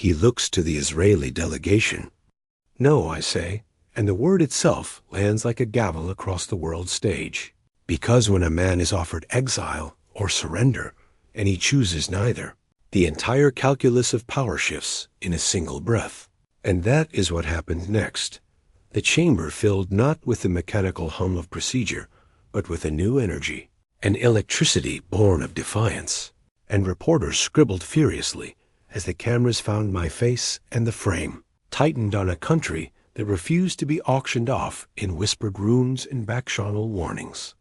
He looks to the Israeli delegation. No, I say, and the word itself lands like a gavel across the world stage. Because when a man is offered exile or surrender, and he chooses neither, the entire calculus of power shifts in a single breath. And that is what happened next. The chamber filled not with the mechanical hum of procedure, but with a new energy, an electricity born of defiance. And reporters scribbled furiously as the cameras found my face and the frame, tightened on a country that refused to be auctioned off in whispered runes and back-channel warnings.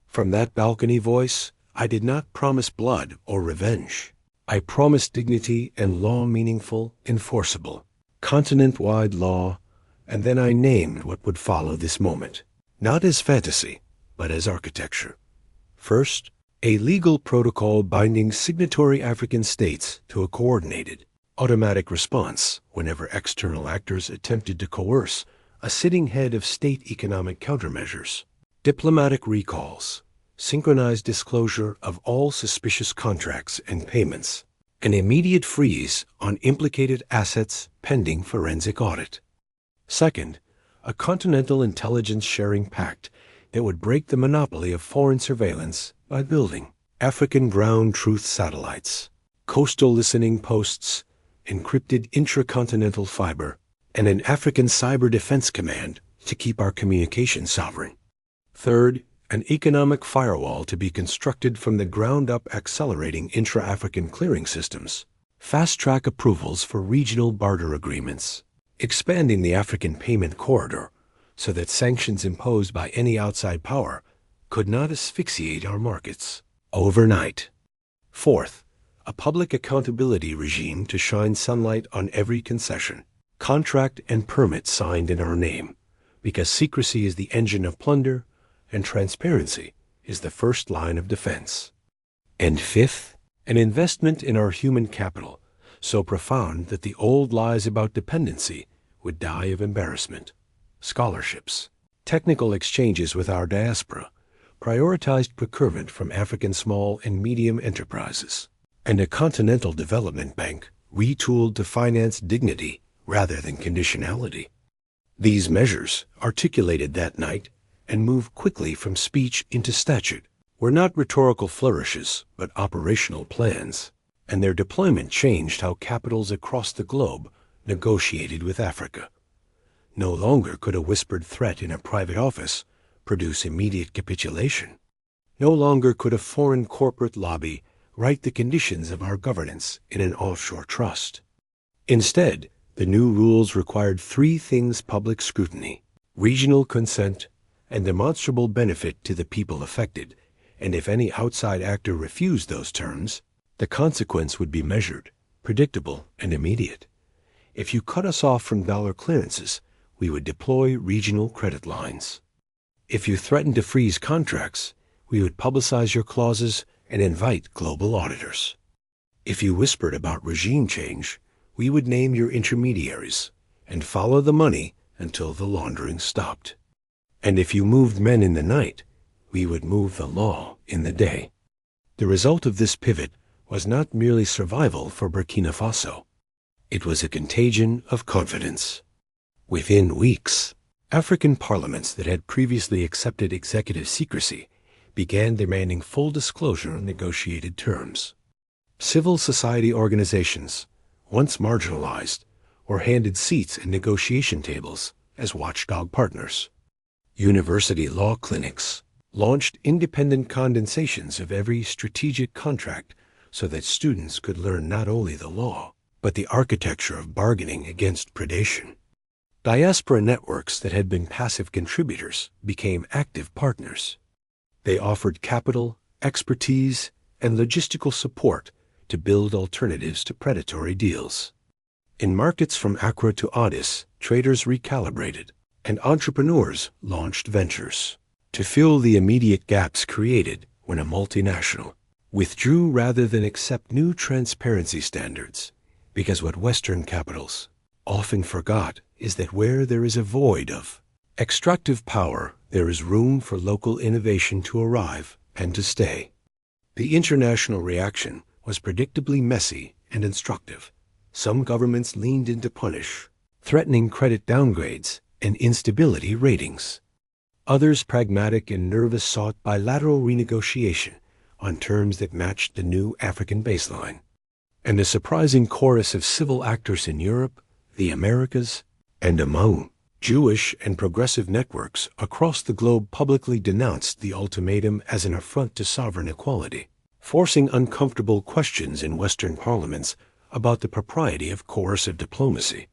From that balcony voice, I did not promise blood or revenge. I promised dignity and law meaningful, enforceable, continent-wide law, and then I named what would follow this moment, not as fantasy, but as architecture. First, a legal protocol binding signatory African states to a coordinated, automatic response whenever external actors attempted to coerce a sitting head of state economic countermeasures, diplomatic recalls, synchronized disclosure of all suspicious contracts and payments, an immediate freeze on implicated assets pending forensic audit. Second, a continental intelligence sharing pact that would break the monopoly of foreign surveillance by building African ground truth satellites, coastal listening posts, encrypted intracontinental fiber, and an African cyber defense command to keep our communication sovereign. Third, an economic firewall to be constructed from the ground up, accelerating intra-African clearing systems, fast-track approvals for regional barter agreements, expanding the African payment corridor so that sanctions imposed by any outside power could not asphyxiate our markets overnight. Fourth, a public accountability regime to shine sunlight on every concession, contract, and permit signed in our name, because secrecy is the engine of plunder and transparency is the first line of defense. And fifth, an investment in our human capital so profound that the old lies about dependency would die of embarrassment. Scholarships, technical exchanges with our diaspora, prioritized procurement from African small and medium enterprises, and a continental development bank retooled to finance dignity rather than conditionality. These measures, articulated that night and moved quickly from speech into statute, were not rhetorical flourishes but operational plans, and their deployment changed how capitals across the globe negotiated with Africa. No longer could a whispered threat in a private office produce immediate capitulation. No longer could a foreign corporate lobby write the conditions of our governance in an offshore trust. Instead, the new rules required three things: public scrutiny, regional consent, and demonstrable benefit to the people affected, and if any outside actor refused those terms, the consequence would be measured, predictable, and immediate. If you cut us off from dollar clearances, we would deploy regional credit lines. If you threatened to freeze contracts, we would publicize your clauses and invite global auditors. If you whispered about regime change, we would name your intermediaries and follow the money until the laundering stopped. And if you moved men in the night, we would move the law in the day. The result of this pivot was not merely survival for Burkina Faso. It was a contagion of confidence. Within weeks, African parliaments that had previously accepted executive secrecy began demanding full disclosure on negotiated terms. Civil society organizations, once marginalized, were handed seats at negotiation tables as watchdog partners. University law clinics launched independent condensations of every strategic contract so that students could learn not only the law, but the architecture of bargaining against predation. Diaspora networks that had been passive contributors became active partners. They offered capital, expertise, and logistical support to build alternatives to predatory deals. In markets from Accra to Addis, traders recalibrated, and entrepreneurs launched ventures. To fill the immediate gaps created when a multinational withdrew rather than accept new transparency standards, because what Western capitals often forgot is that where there is a void of extractive power, there is room for local innovation to arrive and to stay. The international reaction was predictably messy and instructive. Some governments leaned in to punish, threatening credit downgrades and instability ratings. Others, pragmatic and nervous, sought bilateral renegotiation on terms that matched the new African baseline. And a surprising chorus of civil actors in Europe, the Americas, and among Jewish and progressive networks across the globe publicly denounced the ultimatum as an affront to sovereign equality, forcing uncomfortable questions in Western parliaments about the propriety of coercive diplomacy.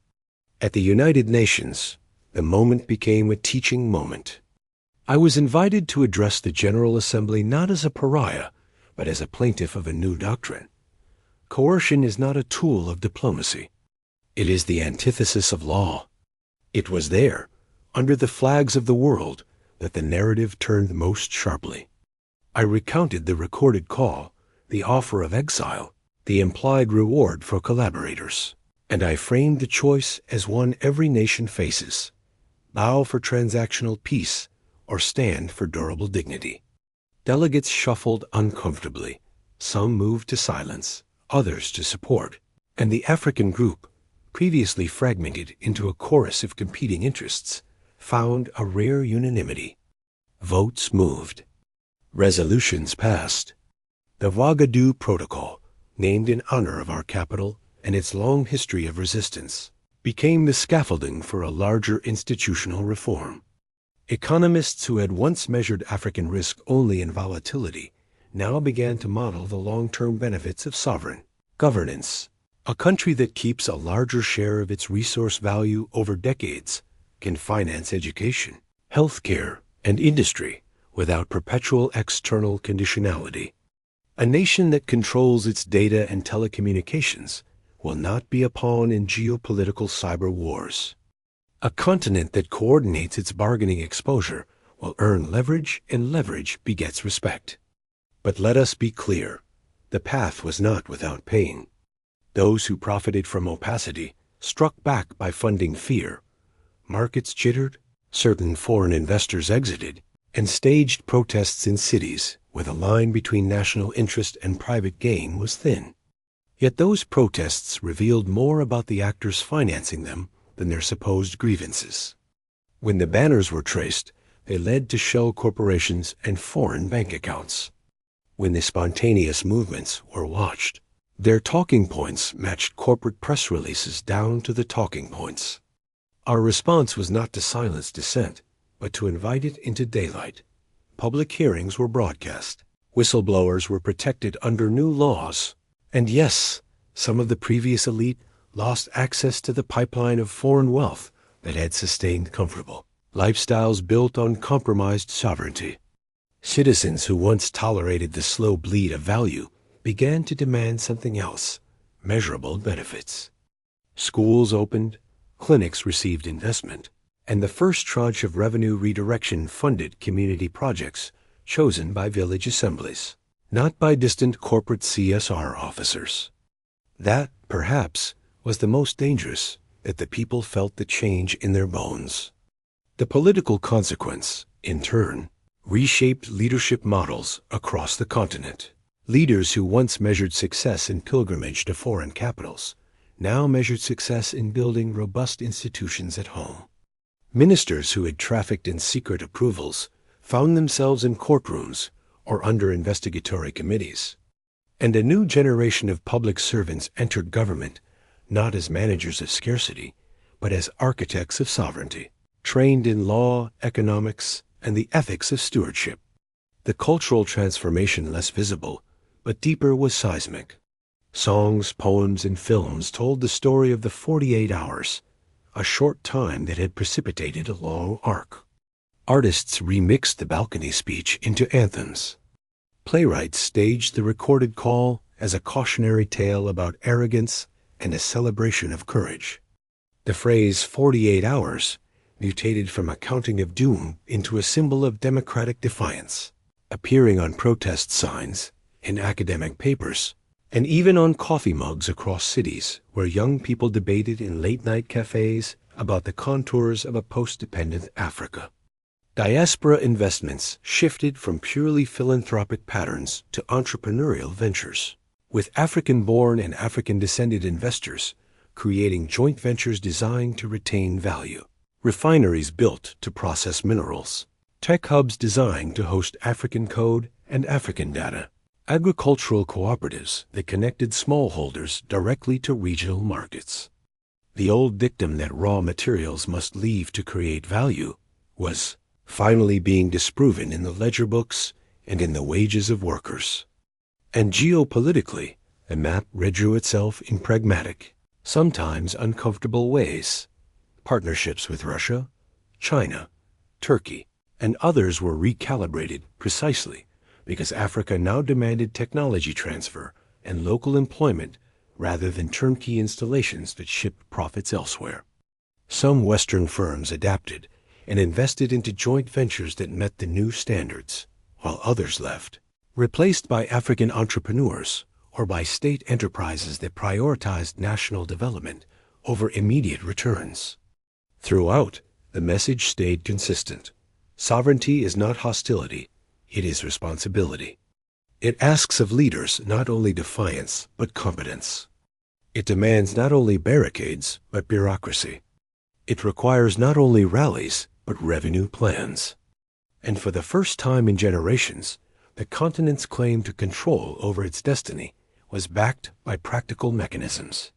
At the United Nations, the moment became a teaching moment. I was invited to address the General Assembly not as a pariah, but as a plaintiff of a new doctrine. Coercion is not a tool of diplomacy. It is the antithesis of law. It was there, under the flags of the world, that the narrative turned most sharply. I recounted the recorded call, the offer of exile, the implied reward for collaborators, and I framed the choice as one every nation faces: bow for transactional peace or stand for durable dignity. Delegates shuffled uncomfortably. Some moved to silence, others to support, and the African group, previously fragmented into a chorus of competing interests, found a rare unanimity. Votes moved. Resolutions passed. The Ouagadougou Protocol, named in honor of our capital and its long history of resistance, became the scaffolding for a larger institutional reform. Economists who had once measured African risk only in volatility now began to model the long-term benefits of sovereign governance. A country that keeps a larger share of its resource value over decades can finance education, healthcare, and industry without perpetual external conditionality. A nation that controls its data and telecommunications will not be a pawn in geopolitical cyber wars. A continent that coordinates its bargaining exposure will earn leverage, and leverage begets respect. But let us be clear, the path was not without pain. Those who profited from opacity struck back by funding fear. Markets jittered, certain foreign investors exited, and staged protests in cities where the line between national interest and private gain was thin. Yet those protests revealed more about the actors financing them than their supposed grievances. When the banners were traced, they led to shell corporations and foreign bank accounts. When the spontaneous movements were watched, their talking points matched corporate press releases down to the talking points. Our response was not to silence dissent, but to invite it into daylight. Public hearings were broadcast. Whistleblowers were protected under new laws. And yes, some of the previous elite lost access to the pipeline of foreign wealth that had sustained comfortable lifestyles built on compromised sovereignty. Citizens who once tolerated the slow bleed of value began to demand something else: measurable benefits. Schools opened, clinics received investment, and the first tranche of revenue redirection funded community projects chosen by village assemblies, not by distant corporate CSR officers. That, perhaps, was the most dangerous, that the people felt the change in their bones. The political consequence, in turn, reshaped leadership models across the continent. Leaders who once measured success in pilgrimage to foreign capitals now measured success in building robust institutions at home. Ministers who had trafficked in secret approvals found themselves in courtrooms or under investigatory committees. And a new generation of public servants entered government not as managers of scarcity, but as architects of sovereignty, trained in law, economics, and the ethics of stewardship. The cultural transformation, less visible, but deeper, was seismic. Songs, poems, and films told the story of the 48 hours, a short time that had precipitated a long arc. Artists remixed the balcony speech into anthems. Playwrights staged the recorded call as a cautionary tale about arrogance and a celebration of courage. The phrase 48 hours mutated from a counting of doom into a symbol of democratic defiance, appearing on protest signs, in academic papers, and even on coffee mugs across cities where young people debated in late-night cafes about the contours of a post-dependent Africa. Diaspora investments shifted from purely philanthropic patterns to entrepreneurial ventures, with African-born and African-descended investors creating joint ventures designed to retain value. Refineries built to process minerals. Tech hubs designed to host African code and African data. Agricultural cooperatives that connected smallholders directly to regional markets. The old dictum that raw materials must leave to create value was finally being disproven in the ledger books and in the wages of workers. And geopolitically, the map redrew itself in pragmatic, sometimes uncomfortable ways. Partnerships with Russia, China, Turkey, and others were recalibrated precisely because Africa now demanded technology transfer and local employment rather than turnkey installations that shipped profits elsewhere. Some Western firms adapted and invested into joint ventures that met the new standards, while others left, replaced by African entrepreneurs or by state enterprises that prioritized national development over immediate returns. Throughout, the message stayed consistent. Sovereignty is not hostility, it is responsibility. It asks of leaders not only defiance, but competence. It demands not only barricades, but bureaucracy. It requires not only rallies, but revenue plans. And for the first time in generations, the continent's claim to control over its destiny was backed by practical mechanisms.